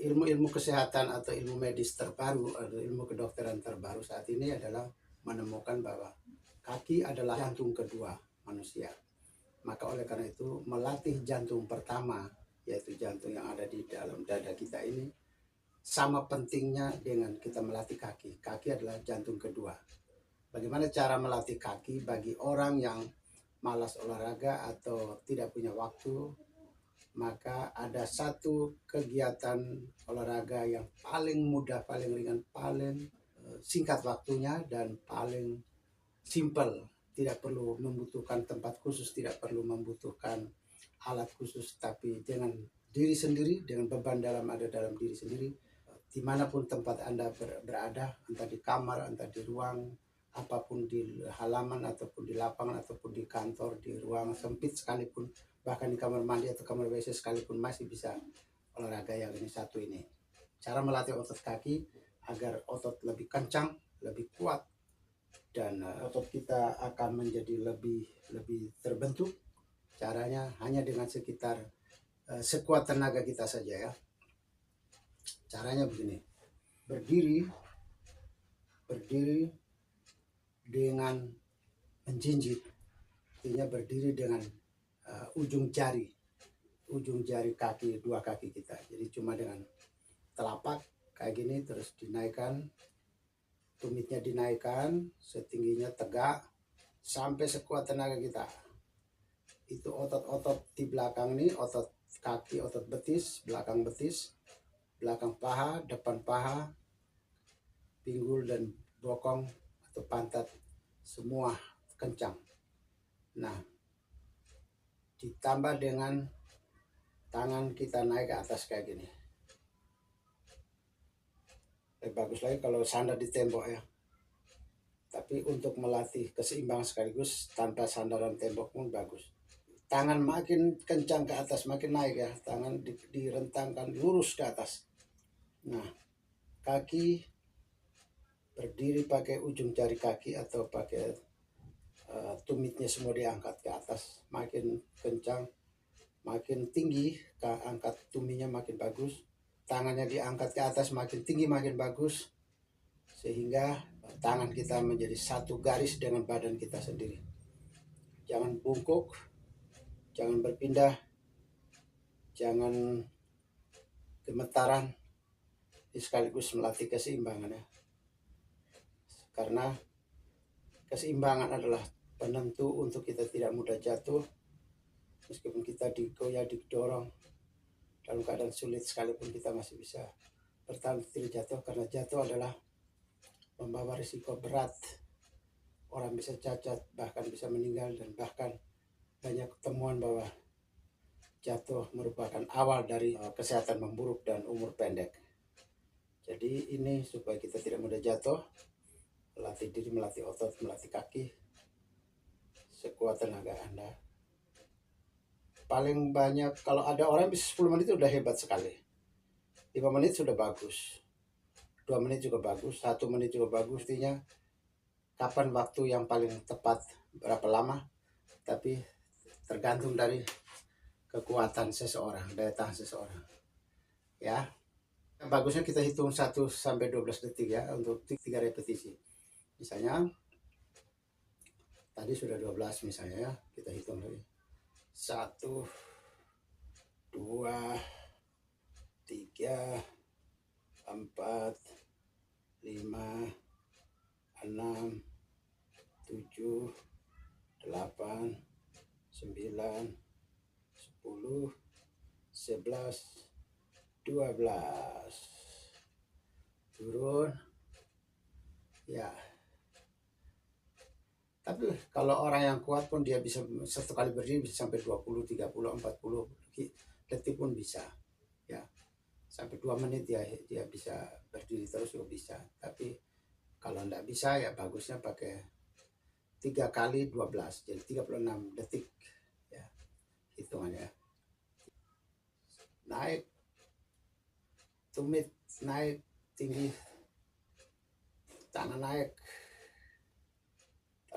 ilmu-ilmu kesehatan atau ilmu medis terbaru atau ilmu kedokteran terbaru saat ini adalah menemukan bahwa kaki adalah jantung kedua manusia. Maka oleh karena itu melatih jantung pertama, yaitu jantung yang ada di dalam dada kita ini, sama pentingnya dengan kita melatih kaki. Kaki adalah jantung kedua. Bagaimana cara melatih kaki bagi orang yang malas olahraga atau tidak punya waktu? Maka ada satu kegiatan olahraga yang paling mudah, paling ringan, paling singkat waktunya dan paling simple. Tidak perlu membutuhkan tempat khusus, tidak perlu membutuhkan alat khusus, tapi dengan diri sendiri, dengan beban dalam ada dalam diri sendiri, dimanapun tempat Anda berada, entah di kamar, entah di ruang, apapun, di halaman ataupun di lapangan ataupun di kantor, di ruang sempit sekalipun, bahkan di kamar mandi atau kamar WC sekalipun masih bisa olahraga yang ini satu ini. Cara melatih otot kaki agar otot lebih kencang, lebih kuat, dan otot kita akan menjadi lebih terbentuk. Caranya hanya dengan sekitar sekuat tenaga kita saja ya. Caranya begini, berdiri dengan menjinjit, artinya berdiri dengan ujung jari kaki, dua kaki kita. Jadi cuma dengan telapak kayak gini, terus dinaikkan, tumitnya dinaikkan setingginya tegak sampai sekuat tenaga kita. Itu otot-otot di belakang nih, otot kaki, otot betis, belakang paha, depan paha, pinggul dan bokong atau pantat semua kencang. Nah, ditambah dengan tangan kita naik ke atas kayak gini. Bagus lagi kalau sandar di tembok ya. Tapi untuk melatih keseimbangan sekaligus tanpa sandaran tembok pun bagus. Tangan makin kencang ke atas, makin naik ya. Tangan direntangkan lurus ke atas. Nah, kaki berdiri pakai ujung jari kaki atau pakai tumitnya semua diangkat ke atas. Makin kencang, makin tinggi, angkat tuminya makin bagus. Tangannya diangkat ke atas makin tinggi, makin bagus. Sehingga tangan kita menjadi satu garis dengan badan kita sendiri. Jangan bungkuk, jangan berpindah, jangan gemetaran, sekaligus melatih keseimbangan ya. Karena keseimbangan adalah penentu untuk kita tidak mudah jatuh. Meskipun kita digoyah, didorong dalam keadaan sulit sekalipun, kita masih bisa bertahan tidak jatuh, karena jatuh adalah membawa risiko berat. Orang bisa cacat, bahkan bisa meninggal, dan bahkan banyak temuan bahwa jatuh merupakan awal dari kesehatan memburuk dan umur pendek. Jadi ini supaya kita tidak mudah jatuh, melatih diri, melatih otot, melatih kaki sekuat tenaga Anda. Paling banyak kalau ada orang bisa 10 menit itu udah hebat sekali. 5 menit sudah bagus, 2 menit juga bagus, 1 menit juga bagus. Artinya kapan waktu yang paling tepat, berapa lama, tapi tergantung dari kekuatan seseorang, daya tahan seseorang ya. Bagusnya kita hitung 1 sampai 12 detik ya untuk 3 repetisi. Misalnya tadi sudah 12 misalnya ya, kita hitung lagi 1, 2, 3, 4, 5, 6, 7, 8, 9, 10, 11, 12. Turun ya. Tapi kalau orang yang kuat pun dia bisa satu kali berdiri bisa sampai 20, 30, 40 detik pun bisa ya. Sampai 2 menit dia bisa berdiri terus juga bisa. Tapi kalau enggak bisa ya bagusnya pakai 3 kali 12, jadi 36 detik ya hitungannya. Naik, tumit naik tinggi, tangan naik,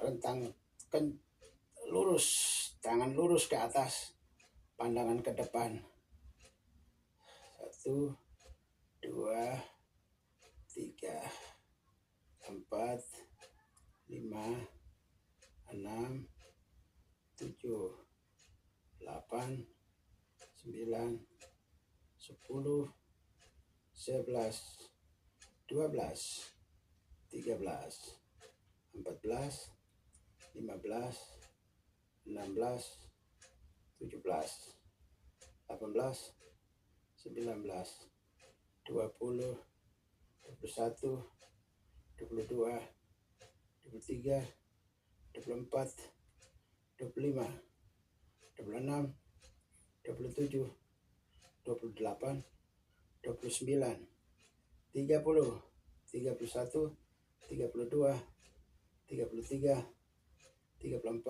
rentang lurus, tangan lurus ke atas, pandangan ke depan. 1, 2, 3, 4, 5, 6, 7, 8, 9, 10, 11, 12, 13, 14, 15, 16, 17, 18, 19, 20, 21, 22, 23, 24, 25, 26, 27, 28, 29, 30, 31, 32, 33, 34, 35, 36, 37,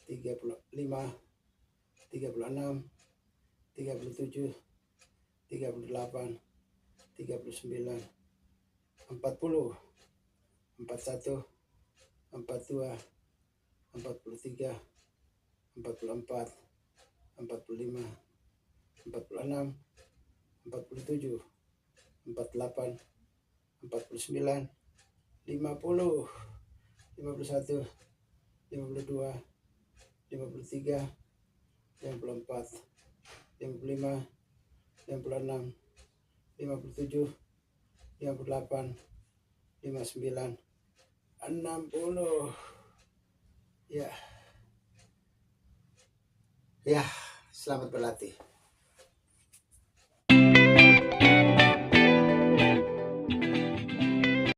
38, 39, 40, 41, 42, 43, 44, 45, 46, 47, 48, 49, 50, 51, 52, 53, 54, 55, 56, 57, 58, 59, 60. Ya, ya, selamat berlatih.